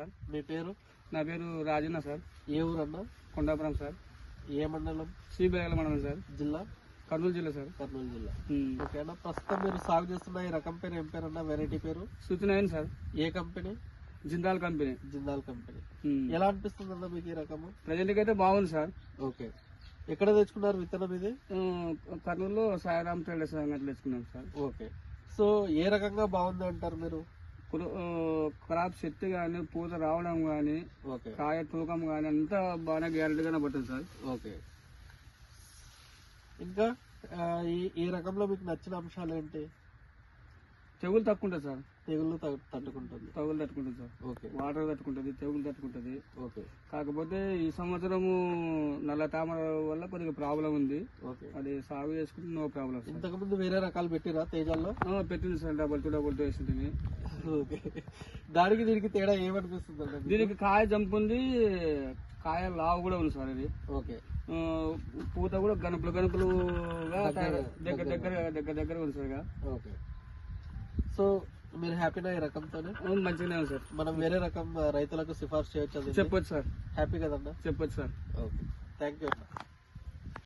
Sir. మీ పేరు? నా పేరు రాజన్న సార్. ఏ ఊరన్నా? కొండాపురం సార్. ఏ మండలం? శ్రీబేగల మండలం సార్. జిల్లా? కర్నూలు జిల్లా సార్. కర్నూలు జిల్లా. ఓకే అన్న, ప్రస్తుతం మీరు సాగు చేస్తున్న ఈ రకం పేరు ఏం పేరు అన్న? వెరైటీ పేరు? సూచన సార్. ఏ company? Jindal company. Jindal company. ఎలా అనిపిస్తుంది అన్న మీకు ఈ రకము? ప్రజెంట్ అయితే బాగుంది సార్. ఓకే, ఎక్కడ తెచ్చుకున్నారు విత్తనం ఇది? కర్నూలులో సాయిరామ్ ట్రేడర్స్ అంగట్లో తెచ్చుకున్నాం సార్. ఓకే, సో ఏ రకంగా బాగుంది అంటారు మీరు? క్రాప్ సెట్ గానీ, పూత రావడం గానీ, కాయ తూకం గానీ అంతా బాగా గ్యారెంటీగానే పడుతుంది సార్. ఓకే, ఇంకా ఈ రకంలో మీకు నచ్చిన అంశాలు ఏంటి? తెగులు తక్కువ ఉంటుంది సార్. తెగుళ్ళు తట్టుకుంటుంది. తెగులు తట్టుకుంటుంది సార్. ఓకే, వాటర్ తట్టుకుంటుంది, తెగులు తట్టుకుంటుంది. ఓకే, కాకపోతే ఈ సంవత్సరము నల్ల తామర వల్ల కొద్దిగా ప్రాబ్లం ఉంది. ఓకే, అది సాగు చేసుకుంటే నో ప్రాబ్లం. ఇంతకు ముందు వేరే రకాలు పెట్టిరా తేజాల్లో? పెట్టింది సార్, డబల్ టూ వేసింది. ఓకే, దానికి దీనికి తేడా ఏమనిపిస్తుంది? దీనికి కాయ జంపు ఉంది, కాయ లావు కూడా ఉంది సార్. ఇది ఓకే, పూత కూడా గనుపులుగా దగ్గర ఉంది సార్. ఓకే, సో మీరు హ్యాపీనా ఈ రకంతోనే? మంచిగానే ఉంది సార్. మనం వేరే రకం రైతులకు సిఫార్సు చేయొచ్చు? చెప్పొచ్చు సార్. హ్యాపీ కదన్నా? చెప్పొచ్చు సార్. ఓకే, థ్యాంక్ యూ అన్న.